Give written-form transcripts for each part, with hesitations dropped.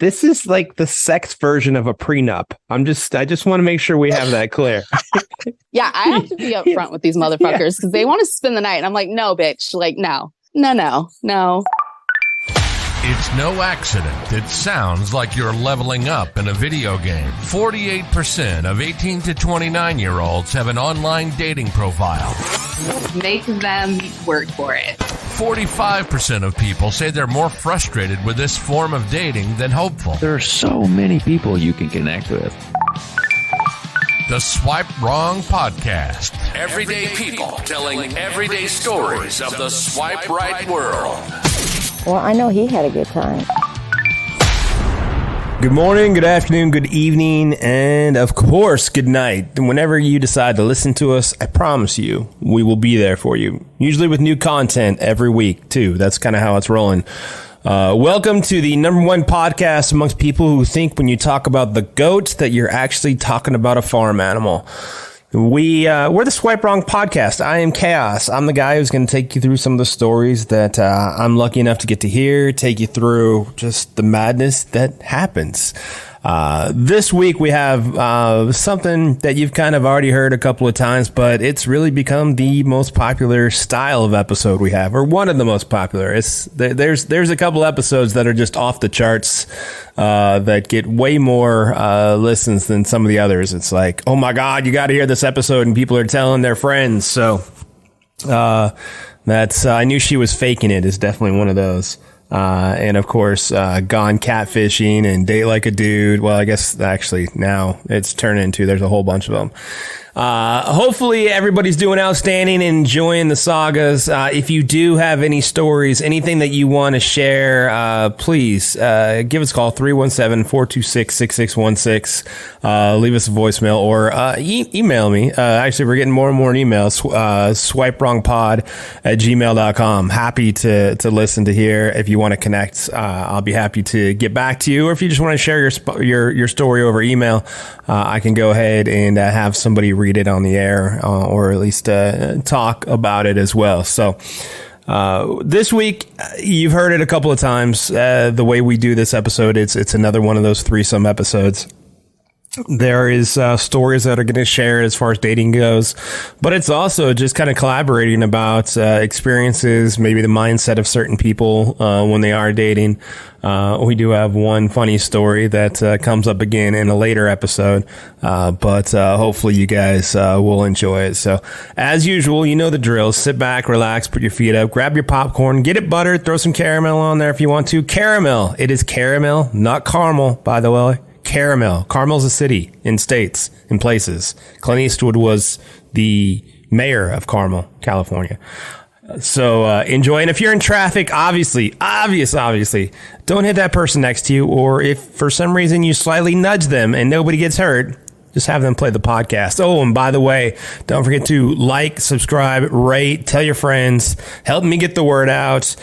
this is like the sex version of a prenup. I just want to make sure we have that clear. Yeah, I have to be upfront with these motherfuckers because they want to spend the night. And I'm like, no, bitch. Like, no. It's no accident. It sounds like you're leveling up in a video game. 48% of 18 to 29-year-olds have an online dating profile. Make them work for it. 45% of people say they're more frustrated with this form of dating than hopeful. There are so many people you can connect with. The Swipe Wrong Podcast. Everyday people telling everyday stories of the swipe right world. Well, I know he had a good time. Good morning, good afternoon, good evening, and of course, good night. Whenever you decide to listen to us, I promise you, we will be there for you. Usually with new content every week, too. That's kind of how it's rolling. Welcome to the #1 podcast amongst people who think when you talk about the goats that you're actually talking about a farm animal. We're the Swipe Wrong Podcast. I am Chaos. I'm the guy who's going to take you through some of the stories that I'm lucky enough to get to hear, take you through just the madness that happens. This week we have something that you've kind of already heard a couple of times, but it's really become the most popular style of episode we have, or one of the most popular. There's a couple episodes that are just off the charts that get way more listens than some of the others. It's like, oh my God, you got to hear this episode, and people are telling their friends. So that's I Knew She Was Faking It is definitely one of those. And of course, Gone Catfishing and Date Like a Dude. Well, I guess actually now it's turned into, there's a whole bunch of them. Hopefully everybody's doing outstanding and enjoying the sagas. If you do have any stories, anything that you want to share, please, give us a call, 317-426-6616. Leave us a voicemail or, email me. Actually, we're getting more and more emails, swipewrongpod@gmail.com. Happy to listen to here. If you want to connect, I'll be happy to get back to you. Or if you just want to share your story over email, I can go ahead and have somebody read it on the air, or at least talk about it as well. So this week, you've heard it a couple of times. The way we do this episode, it's another one of those threesome episodes. There is stories that are going to share as far as dating goes, but it's also just kind of collaborating about experiences, maybe the mindset of certain people when they are dating. We do have one funny story that comes up again in a later episode, but hopefully you guys will enjoy it. So as usual, you know the drill. Sit back, relax, put your feet up, grab your popcorn, get it buttered, throw some caramel on there if you want to. Caramel. It is caramel, not caramel, by the way. Caramel. Carmel's a city in states, in places. Clint Eastwood was the mayor of Carmel, California. So enjoy. And if you're in traffic, obviously, don't hit that person next to you. Or if for some reason you slightly nudge them and nobody gets hurt, just have them play the podcast. Oh, and by the way, don't forget to like, subscribe, rate, tell your friends, help me get the word out.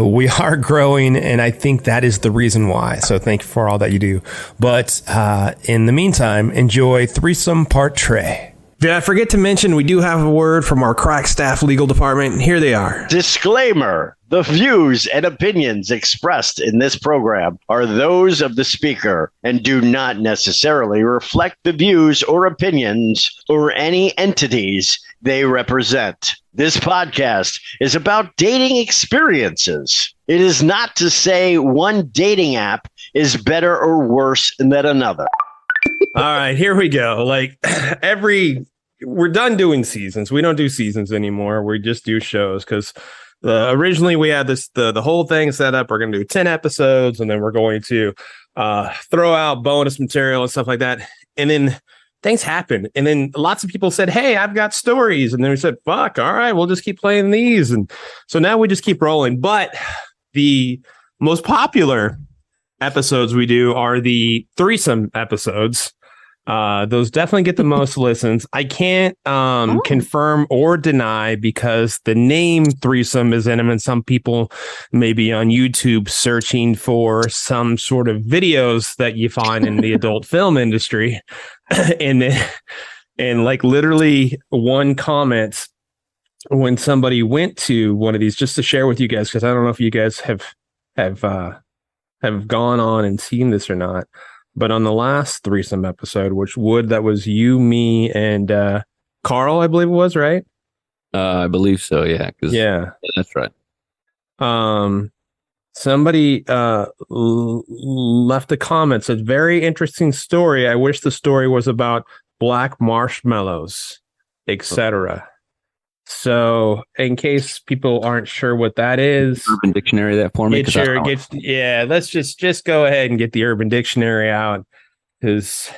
We are growing, and I think that is the reason why. So thank you for all that you do. But in the meantime, enjoy Threesome Part 3. Did I forget to mention we do have a word from our crack staff legal department? Here they are. Disclaimer. The views and opinions expressed in this program are those of the speaker and do not necessarily reflect the views or opinions or any entities they represent. This podcast is about dating experiences. It is not to say one dating app is better or worse than another. All right, here we go. Like we're done doing seasons. We don't do seasons anymore. We just do shows because originally we had the whole thing set up. We're going to do 10 episodes, and then we're going to throw out bonus material and stuff like that. And then things happen. And then lots of people said, hey, I've got stories. And then we said, fuck, all right, we'll just keep playing these. And so now we just keep rolling. But the most popular episodes we do are the threesome episodes. Those definitely get the most listens. I can't confirm or deny because the name Threesome is in them, and some people may be on YouTube searching for some sort of videos that you find in the adult film industry. and like literally one comment when somebody went to one of these, just to share with you guys, because I don't know if you guys have have gone on and seen this or not, but on the last threesome episode, that was you, me, and Carl, I believe it was, right? I believe so. Yeah. Yeah. That's right. Somebody left a comment, said, very interesting story. I wish the story was about black marshmallows, etc. So, in case people aren't sure what that is, Urban Dictionary that for me. Let's just go ahead and get the Urban Dictionary out, because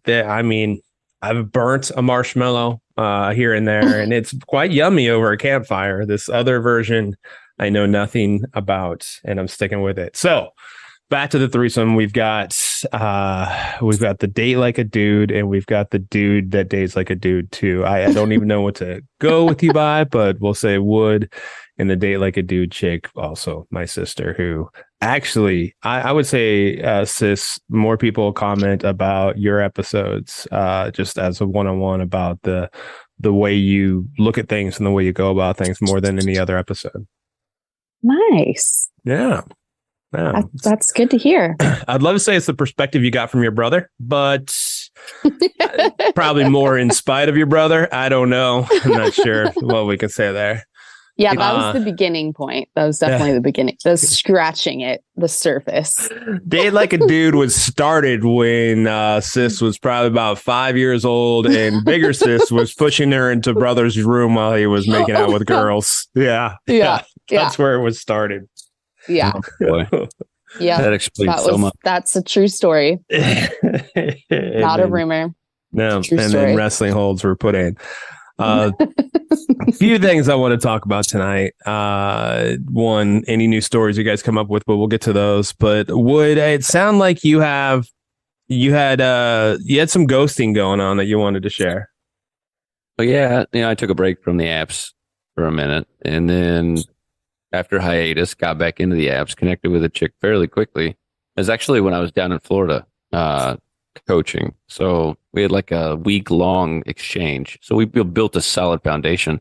I've burnt a marshmallow here and there, and it's quite yummy over a campfire. This other version, I know nothing about, and I'm sticking with it. So, back to the threesome. We've got the date like a dude, and we've got the dude that dates like a dude too. I don't even know what to go with you by, but we'll say Wood, and the date like a dude chick, also my sister, who actually I would say, sis, more people comment about your episodes just as a one-on-one about the way you look at things and the way you go about things more than any other episode. Nice. Yeah. That's good to hear. I'd love to say it's the perspective you got from your brother, but probably more in spite of your brother. I don't know. I'm not sure what we can say there. Yeah, that was the beginning point. That was definitely the beginning. That was scratching the surface. Date Like a Dude was started when sis was probably about 5 years old, and bigger sis was pushing her into brother's room while he was making out with girls. Yeah. That's where it was started. Yeah. Oh, boy. Yeah. That explains so much. That's a true story. Not a rumor. No. True and story. then wrestling holds were put in. A few things I want to talk about tonight. One, any new stories you guys come up with, but we'll get to those. But Wood, it sound like you had some ghosting going on that you wanted to share. But yeah, I took a break from the apps for a minute, and then after hiatus, got back into the apps, connected with a chick fairly quickly. It was actually when I was down in Florida coaching. So we had like a week-long exchange. So we built a solid foundation.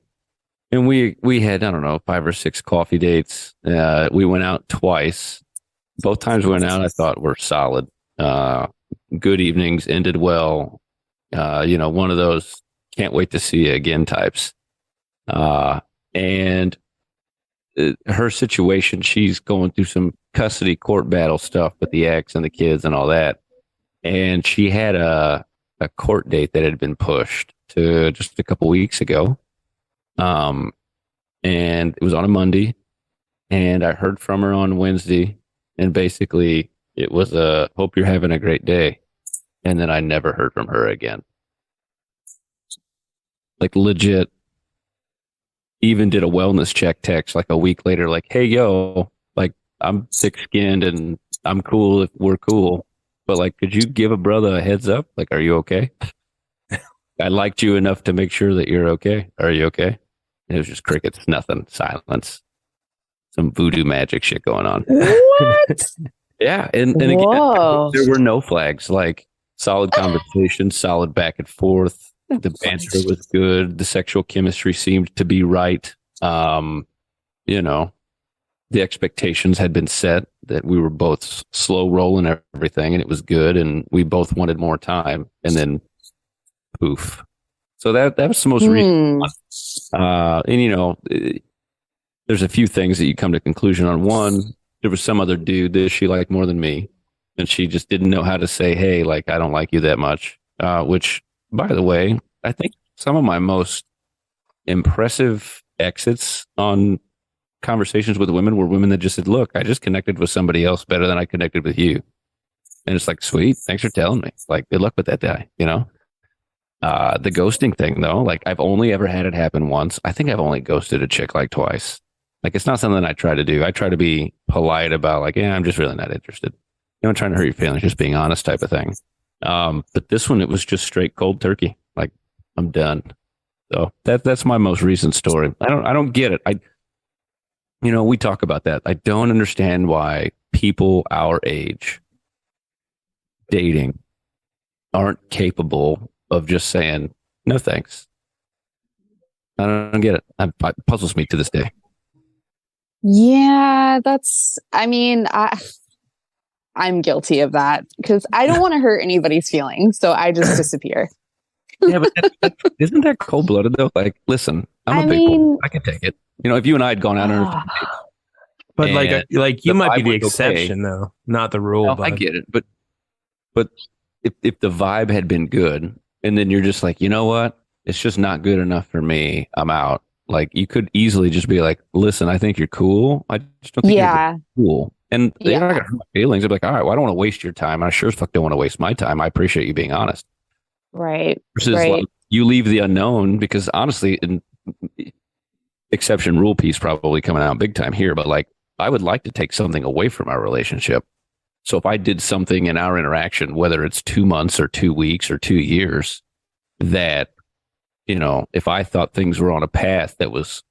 And we had, I don't know, 5 or 6 coffee dates. We went out twice. Both times we went out, I thought were solid. Good evenings, ended well. One of those can't wait to see you again types. And her situation, she's going through some custody court battle stuff with the ex and the kids and all that. And she had a court date that had been pushed to just a couple weeks ago. And it was on a Monday, and I heard from her on Wednesday, and basically it was a hope you're having a great day. And then I never heard from her again. Like legit, even did a wellness check text like a week later, like, hey, yo, like I'm thick skinned and I'm cool if we're cool. But like, could you give a brother a heads up? Like, are you okay? I liked you enough to make sure that you're okay. Are you okay? And it was just crickets, nothing, silence, some voodoo magic shit going on. What? Yeah. And again, there were no flags, like solid conversation, solid back and forth. The banter was good. The sexual chemistry seemed to be right. The expectations had been set that we were both slow rolling everything, and it was good. And we both wanted more time, and then poof. So that was the most recent one. There's a few things that you come to conclusion on. One, there was some other dude that she liked more than me, and she just didn't know how to say, hey, like, I don't like you that much, which, by the way, I think some of my most impressive exits on conversations with women were women that just said, look, I just connected with somebody else better than I connected with you. And it's like, sweet, thanks for telling me. Like, good luck with that guy, The ghosting thing, though, like, I've only ever had it happen once. I think I've only ghosted a chick like twice. Like, it's not something I try to do. I try to be polite about, like, I'm just really not interested. I'm trying to hurt your feelings, just being honest type of thing. But this one, it was just straight cold turkey. Like, I'm done. So that's my most recent story. I don't get it. We talk about that. I don't understand why people our age dating aren't capable of just saying, no, thanks. I don't get it. It puzzles me to this day. Yeah, I'm guilty of that because I don't want to hurt anybody's feelings. So I just disappear. Yeah, but isn't that cold blooded though? Like, listen, I'm a big boy. I can take it. You know, if you and I had gone out on a date, but like you might be the exception okay, though, not the rule. No, I get it, but if the vibe had been good, and then you're just like, you know what, it's just not good enough for me. I'm out. Like, you could easily just be like, listen, I think you're cool. I just don't think you're cool. And they're not gonna hurt my feelings. They're like, all right, well, I don't want to waste your time. I sure as fuck don't want to waste my time. I appreciate you being honest. Right. Versus like, you leave the unknown, because honestly, in exception rule piece probably coming out big time here, but like, I would like to take something away from our relationship. So if I did something in our interaction, whether it's 2 months or 2 weeks or 2 years, that, you know, if I thought things were on a path that was,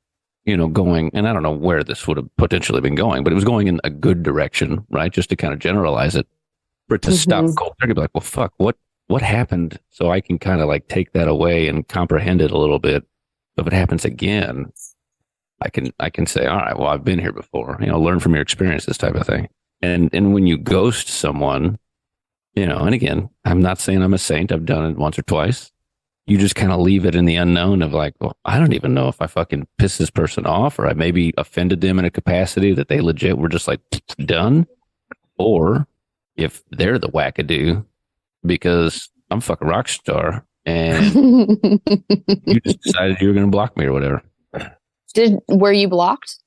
you know, going, and I don't know where this would have potentially been going, but it was going in a good direction, right? Just to kind of generalize it, for it to stop cold turkey, be like, well, fuck, what happened? So I can kind of like take that away and comprehend it a little bit. If it happens again, I can say, all right, well, I've been here before, you know, learn from your experience, this type of thing. And when you ghost someone, you know, and again, I'm not saying I'm a saint. I've done it once or twice. You just kind of leave it in the unknown of like, well, I don't even know if I fucking pissed this person off, or I maybe offended them in a capacity that they legit were just like done, or if they're the wackadoo because I'm a fucking rock star and you just decided you were going to block me or whatever. Were you blocked?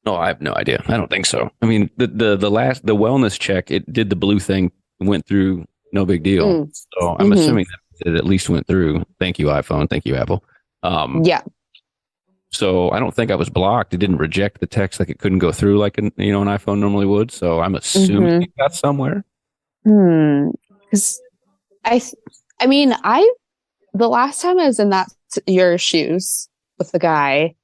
No, I have no idea. I don't think so. I mean, the wellness check, it did the blue thing, went through, no big deal. So I'm assuming that it at least went through. Thank you, iPhone. Thank you, Apple. Yeah. So I don't think I was blocked. It didn't reject the text like it couldn't go through like an iPhone normally would. So I'm assuming it got somewhere. Because I mean, the last time I was in your shoes with the guy,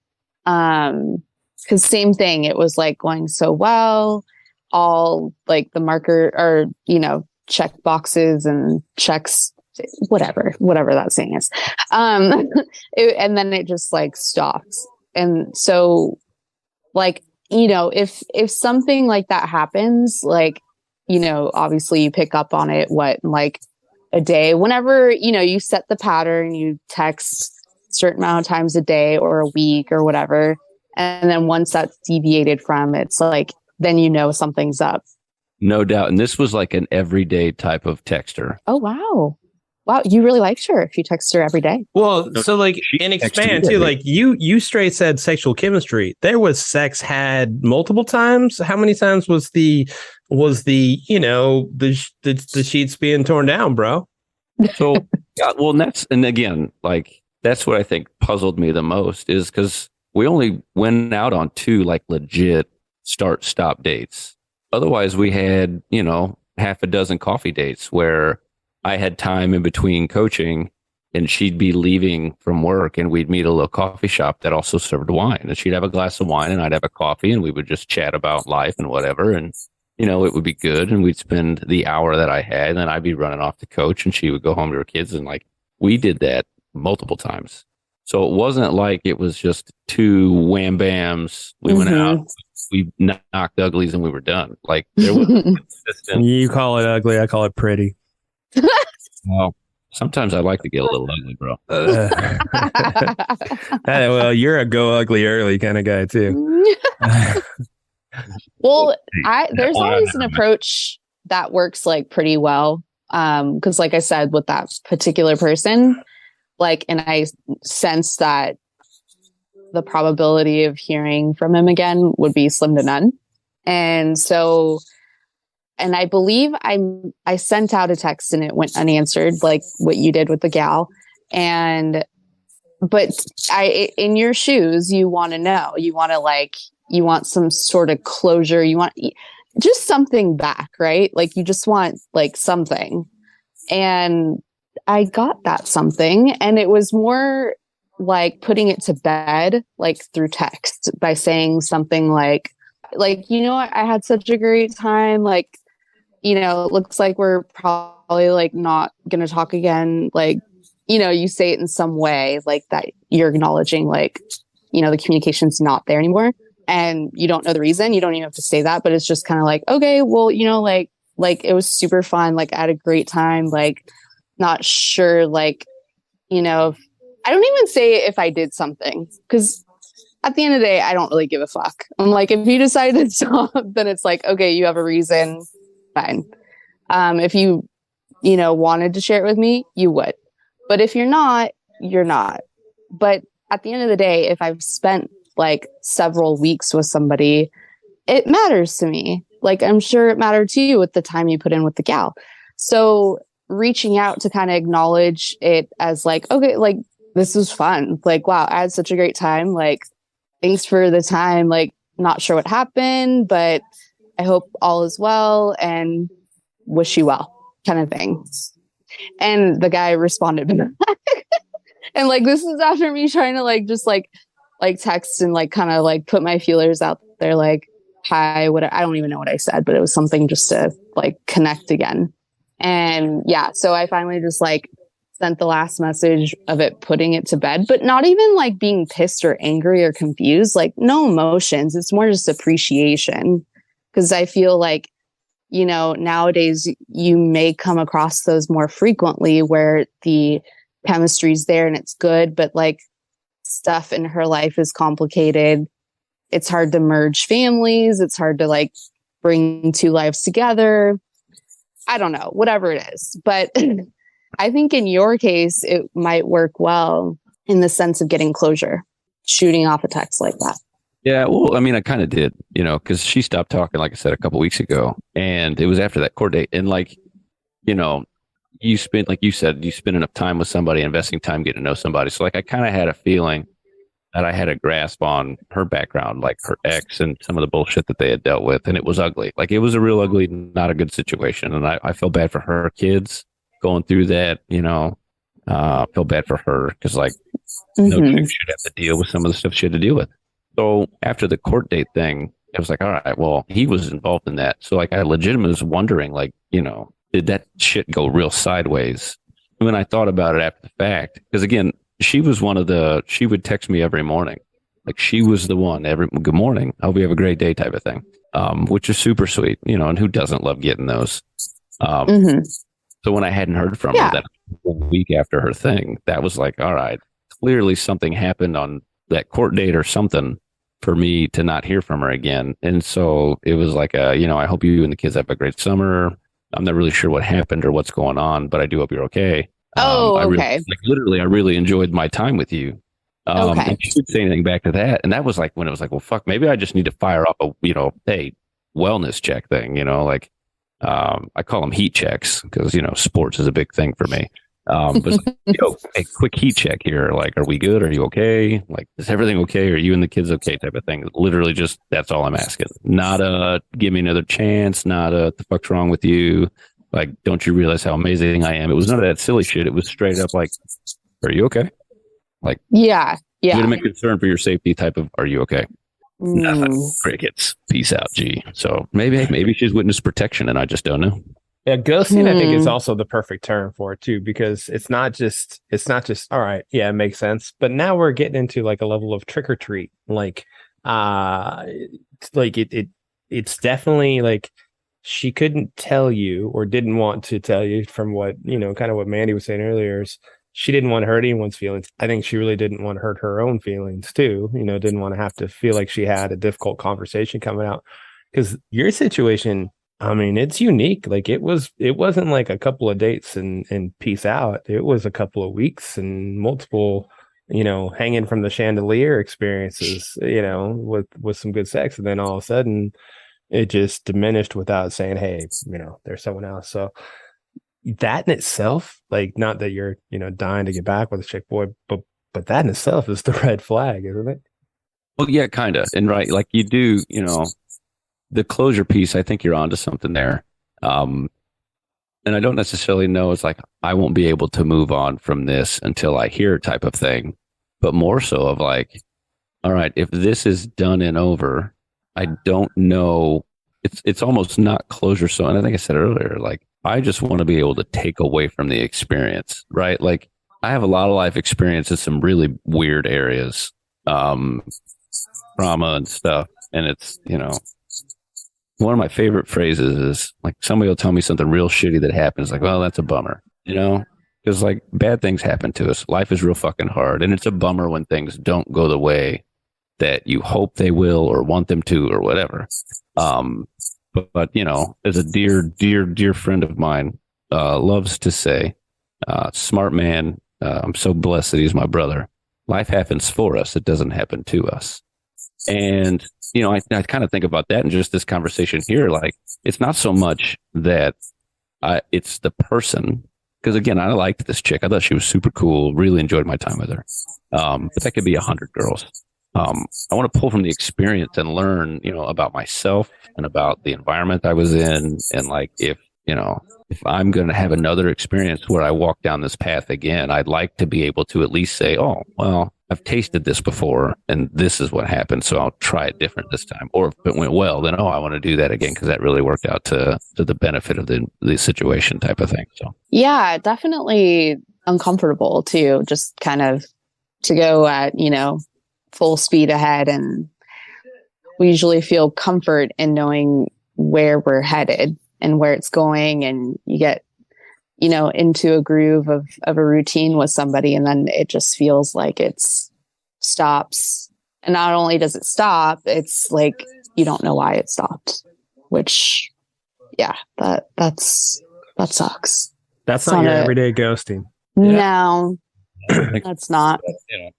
because same thing, it was like going so well, all like the marker or, you know, check boxes and checks, whatever that saying is. And then it just like stops. And so like, you know, if something like that happens, like, you know, obviously you pick up on it, like a day, whenever, you know, you set the pattern, you text a certain amount of times a day or a week or whatever. And then once that's deviated from, it's like, then you know something's up. No doubt. And this was like an everyday type of texter. Oh, wow. Wow. You really liked her if you text her every day. Well, so like, and expand too, like you straight said sexual chemistry. There was sex had multiple times. How many times was the, you know, the sheets being torn down, bro? So, well, and again, like, that's what I think puzzled me the most, is because we only went out on 2 like legit start-stop dates. Otherwise, we had, you know, half a dozen coffee dates where I had time in between coaching and she'd be leaving from work and we'd meet at a little coffee shop that also served wine. And she'd have a glass of wine and I'd have a coffee and we would just chat about life and whatever. And, you know, it would be good. And we'd spend the hour that I had, and then I'd be running off to coach and she would go home to her kids. And like, we did that multiple times. So it wasn't like it was just 2 wham bams. We went out, we knocked uglies, and we were done. Like, there was consistent. You call it ugly, I call it pretty. Well, sometimes I like to get a little ugly, bro. Well, you're a go ugly early kind of guy too. Well, there's always an approach that works like pretty well. Because like I said, with that particular person, like, and I sense that the probability of hearing from him again would be slim to none. And so, and I believe I sent out a text and it went unanswered, like what you did with the gal. But in your shoes, you want to know, you want some sort of closure. You want just something back, right? Like you just want like something. And I got that something, and it was more like putting it to bed, like through text, by saying something like, you know what, I had such a great time. Like, you know, it looks like we're probably like not going to talk again. Like, you know, you say it in some way like that you're acknowledging, like, you know, the communication's not there anymore and you don't know the reason. You don't even have to say that, but it's just kind of like, okay, well, you know, like, Like, it was super fun. Like, I had a great time. Like, not sure, like, you know, I don't even say if I did something, because at the end of the day, I don't really give a fuck. I'm like, if you decided to stop, then it's like, okay, you have a reason, fine. If you wanted to share it with me, you would. But if you're not, you're not. But at the end of the day, if I've spent like several weeks with somebody, it matters to me. Like, I'm sure it mattered to you with the time you put in with the gal. So reaching out to kind of acknowledge it as like, okay, like, this was fun. Like, wow, I had such a great time. Like, thanks for the time. Like, not sure what happened, but I hope all is well and wish you well, kind of thing. And the guy responded back. And like, this is after me trying to like just like text and like kind of like put my feelers out there, like, hi, what, I don't even know what I said, but it was something just to like connect again. And yeah, so I finally just like sent the last message of it, putting it to bed, but not even like being pissed or angry or confused, like no emotions. It's more just appreciation. Because I feel like, nowadays you may come across those more frequently where the chemistry's there and it's good, but like stuff in her life is complicated. It's hard to merge families. It's hard to like bring two lives together. I don't know, whatever it is. But I think in your case, it might work well in the sense of getting closure, shooting off a text like that. Yeah, well, I mean, I kind of did, because she stopped talking, like I said, a couple weeks ago, and it was after that court date. And like, you spend, like you said, you spend enough time with somebody, investing time getting to know somebody. So like, I kind of had a feeling that I had a grasp on her background, like her ex and some of the bullshit that they had dealt with. And it was ugly. Like, it was a real ugly, not a good situation. And I feel bad for her kids going through that, feel bad for her because like, no chick should have to deal with some of the stuff she had to deal with. So after the court date thing, I was like, all right, well, he was involved in that. So like, I legitimately was wondering, like, did that shit go real sideways? When I thought about it after the fact, because again, she was she would text me every morning. Like, she was the one good morning. I hope you have a great day type of thing. Which is super sweet, and who doesn't love getting those? So when I hadn't heard from her that week after her thing, that was like, all right, clearly something happened on that court date or something for me to not hear from her again. And so it was like, I hope you and the kids have a great summer. I'm not really sure what happened or what's going on, but I do hope you're okay. Okay. I really enjoyed my time with you. And she didn't say anything back to that. And that was like when it was like, well, fuck, maybe I just need to fire up a, hey, wellness check thing, I call them heat checks because, sports is a big thing for me. But a quick heat check here. Like, are we good? Are you okay? Like, is everything okay? Are you and the kids okay? Type of thing. Literally just, that's all I'm asking. Not give me another chance. Not the fuck's wrong with you? Like, don't you realize how amazing I am? It was none of that silly shit. It was straight up like, are you okay? Like, yeah. Legitimate concern for your safety type of, are you okay? Nothing. Crickets. Peace out, G. So maybe she's witness protection and I just don't know. Yeah, ghosting, I think, is also the perfect term for it too, because it's not just all right, yeah, it makes sense. But now we're getting into like a level of trick or treat. Like it's definitely like she couldn't tell you or didn't want to tell you, from what, kind of what Mandy was saying earlier, is she didn't want to hurt anyone's feelings. I think she really didn't want to hurt her own feelings too. Didn't want to have to feel like she had a difficult conversation coming out, because your situation, I mean, it's unique. Like, it wasn't like a couple of dates and peace out. It was a couple of weeks and multiple, hanging from the chandelier experiences, with some good sex. And then all of a sudden it just diminished without saying, hey, there's someone else. So that in itself, like, not that you're, dying to get back with a chick boy, but that in itself is the red flag, isn't it? Well, yeah, kind of. And right. Like, you do, the closure piece, I think you're onto something there. And I don't necessarily know, it's like, I won't be able to move on from this until I hear type of thing, but more so of like, all right, if this is done and over, I don't know. It's almost not closure. So, and I think I said earlier, like, I just want to be able to take away from the experience, right? Like, I have a lot of life experience in some really weird areas, trauma and stuff. And it's, one of my favorite phrases is like somebody will tell me something real shitty that happens. Like, well, that's a bummer, because like bad things happen to us. Life is real fucking hard. And it's a bummer when things don't go the way that you hope they will or want them to or whatever. But as a dear friend of mine loves to say, smart man, I'm so blessed that he's my brother. Life happens for us. It doesn't happen to us. And, I kind of think about that in just this conversation here. Like, it's not so much that it's the person, because again, I liked this chick. I thought she was super cool. Really enjoyed my time with her. But that could be 100 girls. I want to pull from the experience and learn, about myself and about the environment I was in. And like, if I'm going to have another experience where I walk down this path again, I'd like to be able to at least say, oh, well, I've tasted this before and this is what happened. So I'll try it different this time. Or if it went well, then, I want to do that again because that really worked out to the benefit of the situation type of thing. So, yeah, definitely uncomfortable too, just kind of to go at, full speed ahead. And we usually feel comfort in knowing where we're headed and where it's going. And you get, into a groove of a routine with somebody. And then it just feels like it's stops. And not only does it stop, it's like, you don't know why it stopped, which, yeah, that sucks. That's not your everyday ghosting. No, that's not.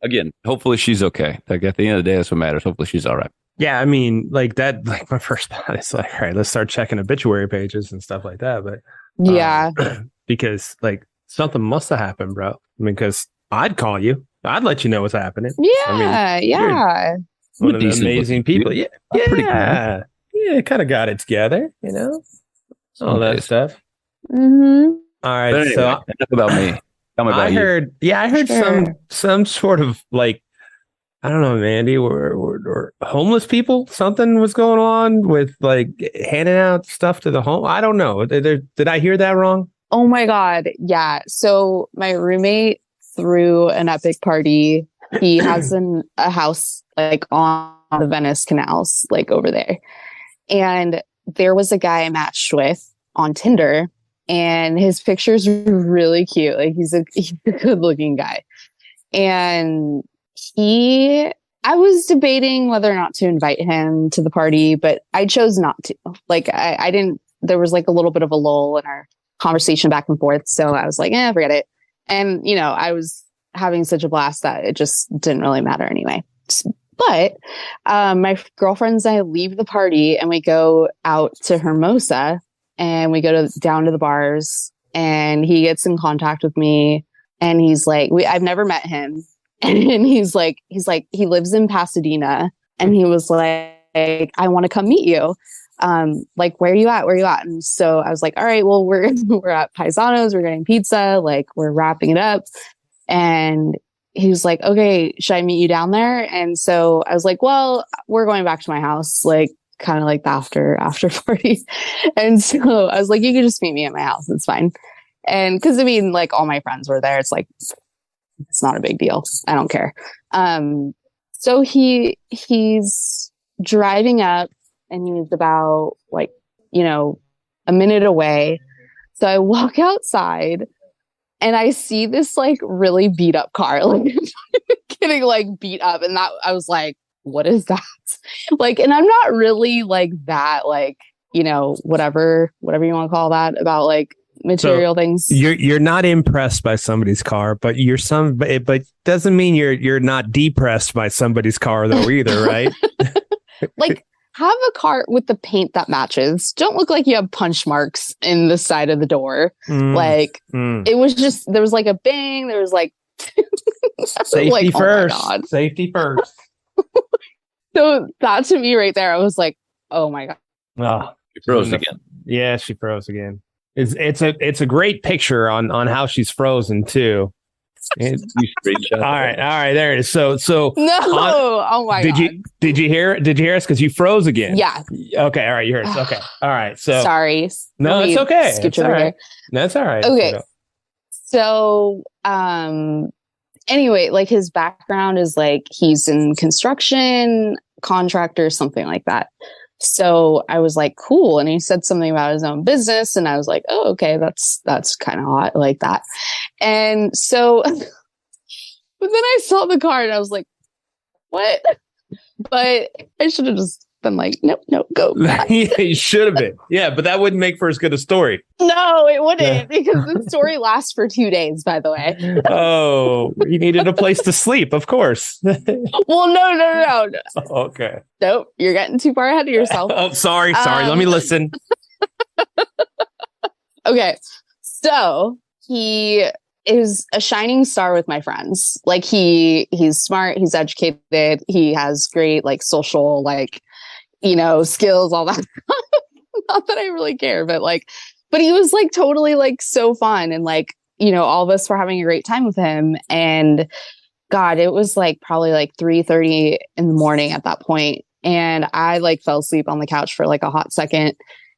Again, hopefully she's okay. Like at the end of the day, that's what matters. Hopefully she's all right. Yeah, I mean, like that. Like my first thought is like, all right, let's start checking obituary pages and stuff like that. But yeah, because like something must have happened, bro. I mean, because I'd call you, I'd let you know what's happening. Yeah, yeah. One of the amazing people. Yeah, pretty yeah, kind of got it together, all that stuff. Mm-hmm. All right, anyway, so enough about me. Tell me about I heard Sure. some sort of like, I don't know, Mandy, or homeless people. Something was going on with like handing out stuff to the home. I don't know. Did I hear that wrong? Oh my God. Yeah. So my roommate threw an epic party. He has a house like on the Venice canals, like over there. And there was a guy I matched with on Tinder, and his pictures were really cute. Like he's a good looking guy. And I was debating whether or not to invite him to the party, but I chose not to. Like I didn't, there was like a little bit of a lull in our conversation back and forth. So I was like, forget it. And, I was having such a blast that it just didn't really matter anyway. But my girlfriends and I leave the party and we go out to Hermosa and we go down to the bars, and he gets in contact with me and he's like, I've never met him. And he's like, he lives in Pasadena, and he was like, I want to come meet you. Like, where are you at? And so I was like, all right, well, we're at Paisano's, we're getting pizza, like we're wrapping it up. And he was like, okay, should I meet you down there? And so I was like, well, we're going back to my house, like kind of like the after party. And so I was like, you can just meet me at my house. It's fine. And cause I mean, like all my friends were there. It's like, it's not a big deal. I don't care. So he's driving up, and he's about like, a minute away. So I walk outside and I see this like really beat up car, like getting like beat up. And that I was like, what is that? Like, and I'm not really like that, like, whatever you want to call that about like material things. You're not impressed by somebody's car, but but doesn't mean you're not depressed by somebody's car though either, right? Like, have a car with the paint that matches. Don't look like you have punch marks in the side of the door. It was just, there was like a bang. There was like safety like, first. Oh my God. Safety first. So that to me right there, I was like, oh my God. Oh, she froze again. Yeah, she froze again. It's a great picture on how she's frozen too. All right, there it is. So no, oh my God. Did you hear us? Because you froze again. Yeah. Okay. All right. You heard us. Okay. All right. So sorry. No, it's okay. Scooch over here. That's all right. Okay. So anyway, like his background is like he's in construction, contractor, something like that. So I was like, cool. And he said something about his own business. And I was like, oh, okay, that's kind of hot. I like that. And so, but then I saw the card and I was like, what? But I should have just been like, nope, go back. Yeah, you should have been. Yeah, but that wouldn't make for as good a story. No, it wouldn't, because the story lasts for 2 days, by the way. Oh, you needed a place to sleep, of course. Well, no. Okay. Nope, you're getting too far ahead of yourself. Oh, sorry. Let me listen. Okay, so he is a shining star with my friends. Like he's smart, he's educated, he has great like social like skills, all that. Not that I really care, but he was like totally like so fun, and like all of us were having a great time with him. And God, it was like probably like 3:30 in the morning at that point, and I like fell asleep on the couch for like a hot second,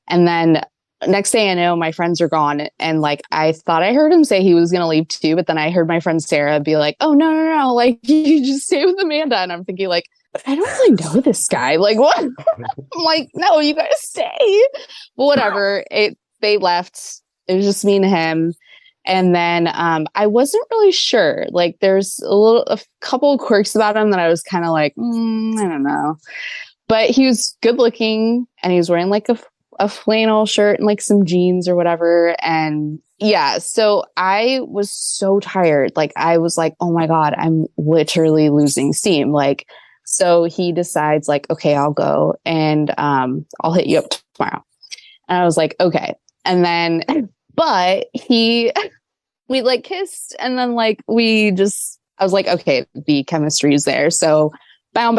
and then next day I know my friends are gone, and like I thought I heard him say he was gonna leave too, but then I heard my friend Sarah be like, oh no, like you just stay with Amanda. And I'm thinking like, I don't really know this guy, like what? I'm like, no, you guys stay. But whatever, they left. It was just me and him. And then I wasn't really sure, like there's a couple of quirks about him that I was kind of like, I don't know, but he was good looking, and he was wearing like a flannel shirt and like some jeans or whatever. And yeah, so I was so tired. Like I was like, oh my God, I'm literally losing steam. Like, so he decides like, okay, I'll go, and I'll hit you up tomorrow. And I was like, okay. And then, but we like kissed, and then like I was like, okay, the chemistry is there. So bow,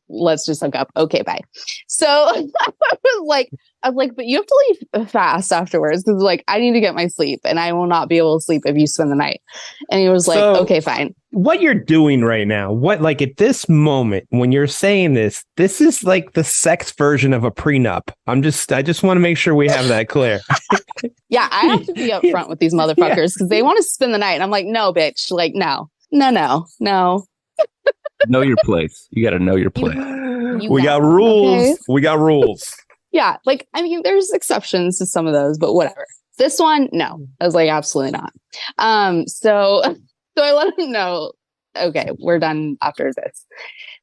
let's just hook up. Okay, bye. So I was like, but you have to leave fast afterwards, because like I need to get my sleep, and I will not be able to sleep if you spend the night. And he was like, okay, fine. What you're doing right now, what like at this moment when you're saying this is like the sex version of a prenup. I just want to make sure we have that clear. Yeah, I have to be upfront with these motherfuckers, because they want to spend the night. And I'm like, no, bitch. Like, no. Know your place. You got to know your place. We got rules. Okay? We got rules. Yeah. Like, I mean, there's exceptions to some of those, but whatever. This one, no. I was like, absolutely not. So I let him know, okay, we're done after this.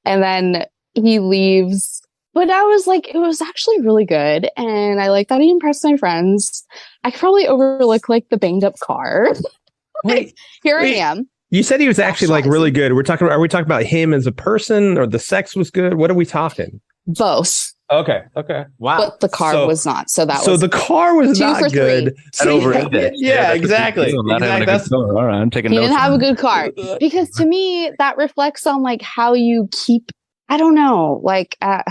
And then he leaves. But I was like, it was actually really good. And I like that he impressed my friends. I could probably overlook like the banged up car. Wait, I am. You said he was actually like really good. Are we talking about him as a person, or the sex was good? What are we talking? Both. Okay. Wow. But the car was not. So the car was not good. Yeah, exactly. All right, I'm taking notes. He didn't have a good car, because to me that reflects on like how you keep. I don't know. Like I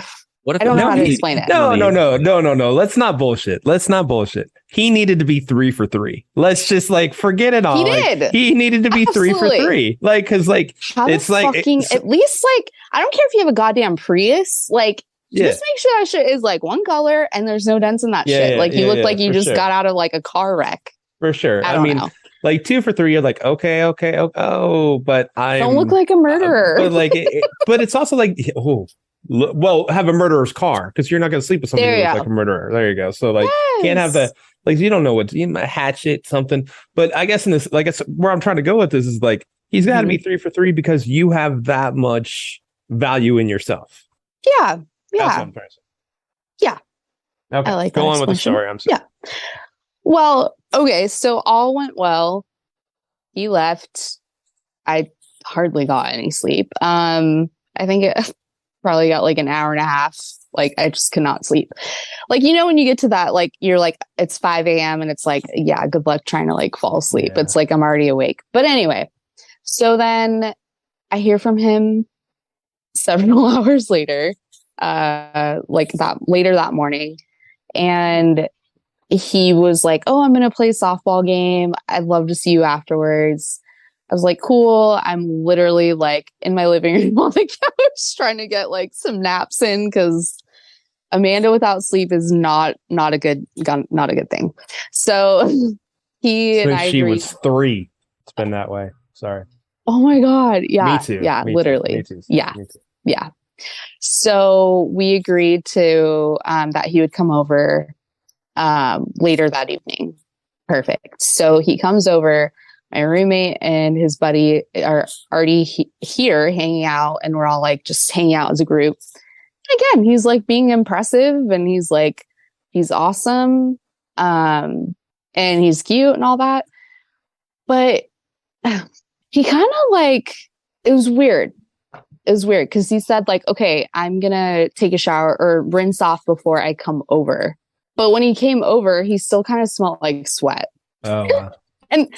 don't know how to explain it. No. Let's not bullshit. He needed to be 3 for 3. Let's just like forget it all. He did. He needed to be Absolutely. 3 for 3. Like, because like it's like at least like I don't care if you have a goddamn Prius. Like just make sure that shit is like one color and there's no dents in that shit. Yeah, like you look like you just got out of like a car wreck. For sure. I mean, know. Like 2 for 3, you're like, okay. Oh, but I don't look like a murderer. But like, but it's also like, have a murderer's car, because you're not going to sleep with somebody who looks like a murderer. There you go. So like, can't have the like, you don't know what hatchet something. But I guess in this, like, where I'm trying to go with this is like, he's got to be 3 for 3 because you have that much value in yourself. Yeah. That's what I'm trying to say. Yeah. Okay. I like go on with the story. I'm sorry. Yeah. Well, okay. So all went well. He left. I hardly got any sleep. I think it probably got like an hour and a half. Like I just could not sleep. Like, when you get to that, like you're like, it's 5 a.m. and it's like, yeah, good luck trying to like fall asleep. Yeah. It's like, I'm already awake. But anyway, so then I hear from him several hours later, later that morning. And he was like, oh, I'm going to play a softball game. I'd love to see you afterwards. I was like, cool. I'm literally like in my living room on the couch trying to get like some naps in, because Amanda without sleep is not a good thing. So she was 3. It's been that way. Sorry. Oh my God. Yeah. Me too. Yeah. Me literally. too. Yeah. Me too. Yeah. So we agreed to that he would come over later that evening. Perfect. So he comes over. My roommate and his buddy are already here hanging out, and we're all like just hanging out as a group. Again, he's like being impressive, and he's like, he's awesome. And he's cute and all that. But he kind of like, it was weird. It was weird because he said like, okay, I'm going to take a shower or rinse off before I come over. But when he came over, he still kind of smelled like sweat. Oh, wow. And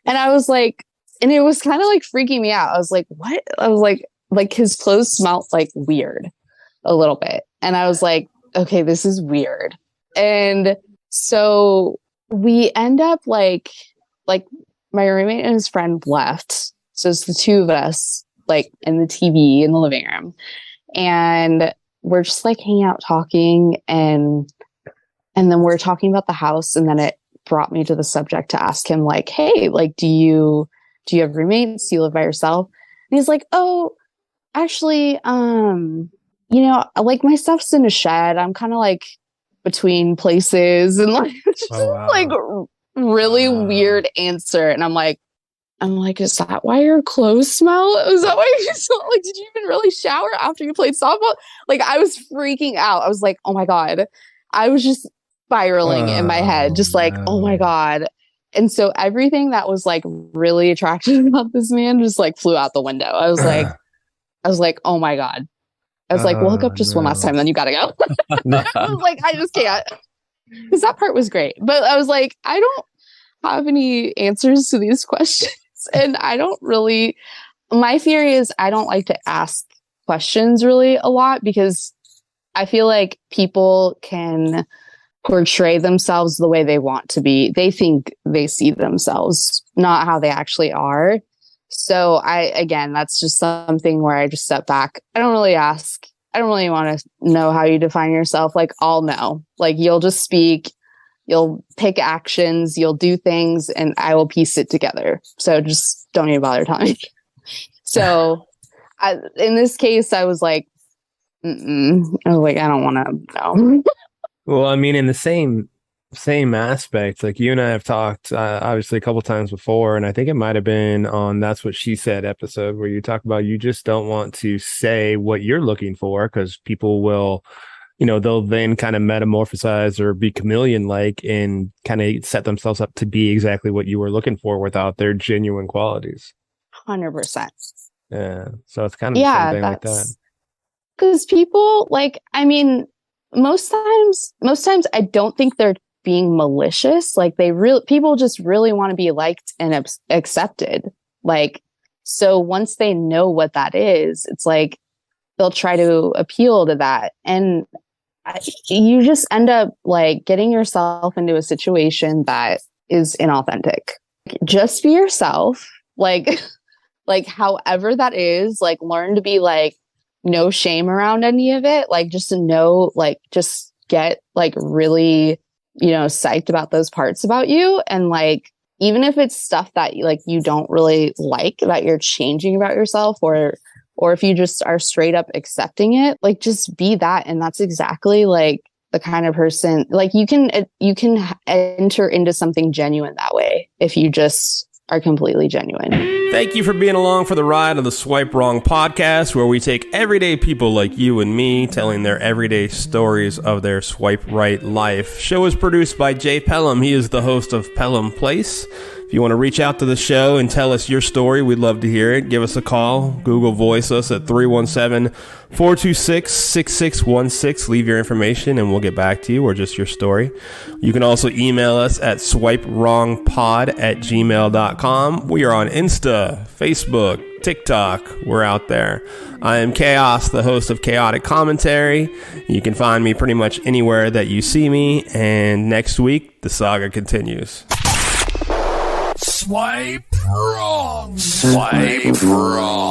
I was like, and it was kind of like freaking me out. I was like, what? I was like his clothes smelled like weird a little bit. And I was like, okay, this is weird. And so we end up like my roommate and his friend left. So it's the two of us, like in the TV in the living room. And we're just like hanging out talking. And then we're talking about the house. And then it brought me to the subject to ask him like, hey, like, do you have roommates? Do you live by yourself? And he's like, oh, actually, like my stuff's in a shed. I'm kind of like between places, and like, just like really weird answer. And I'm like, is that why your clothes smell? Is that why you smell? Like, did you even really shower after you played softball? Like, I was freaking out. I was like, oh my God. I was just spiraling in my head, just like, oh my God. And so everything that was like really attractive about this man just like flew out the window. I was like, oh my God. I was like, we'll hook up just one last time, then you gotta go. I was like, I just can't. Because that part was great. But I was like, I don't have any answers to these questions. And I don't really, my theory is I don't like to ask questions really a lot, because I feel like people can portray themselves the way they want to be. They think they see themselves, not how they actually are. So that's just something where I just step back. I don't really ask. I don't really want to know how you define yourself. Like, I'll know. Like, you'll just speak, you'll pick actions, you'll do things, and I will piece it together. So just don't even bother telling me. So in this case, I was like, I was like, I don't want to know. Well, I mean, in the same aspect, like you and I have talked obviously a couple times before, and I think it might have been on That's What She Said episode, where you talk about you just don't want to say what you're looking for, because people will, they'll then kind of metamorphosize or be chameleon like and kind of set themselves up to be exactly what you were looking for without their genuine qualities. 100%. Yeah. So it's kind of the same thing like that. Because people, like, I mean, most times I don't think they're being malicious. Like, people just really want to be liked and accepted. Like, so once they know what that is, it's like they'll try to appeal to that, and you just end up like getting yourself into a situation that is inauthentic. Just be yourself, like however that is. Like, learn to be like, no shame around any of it. Like, just to know, like, just get like really, psyched about those parts about you. And like, even if it's stuff that like you don't really like that you're changing about yourself, or if you just are straight up accepting it, like, just be that. And that's exactly like the kind of person, like, you can enter into something genuine that way if you just are completely genuine. Thank you for being along for the ride of the Swipe Wrong podcast, where we take everyday people like you and me telling their everyday stories of their swipe right life. Show is produced by Jay Pelham. He is the host of Pelham Place. If you want to reach out to the show and tell us your story, we'd love to hear it. Give us a call. Google Voice us at 317-426-6616. Leave your information and we'll get back to you, or just your story. You can also email us at swipewrongpod@gmail.com. We are on Insta, Facebook, TikTok. We're out there. I am Chaos, the host of Chaotic Commentary. You can find me pretty much anywhere that you see me. And next week, the saga continues. Swipe wrong. Swipe wrong.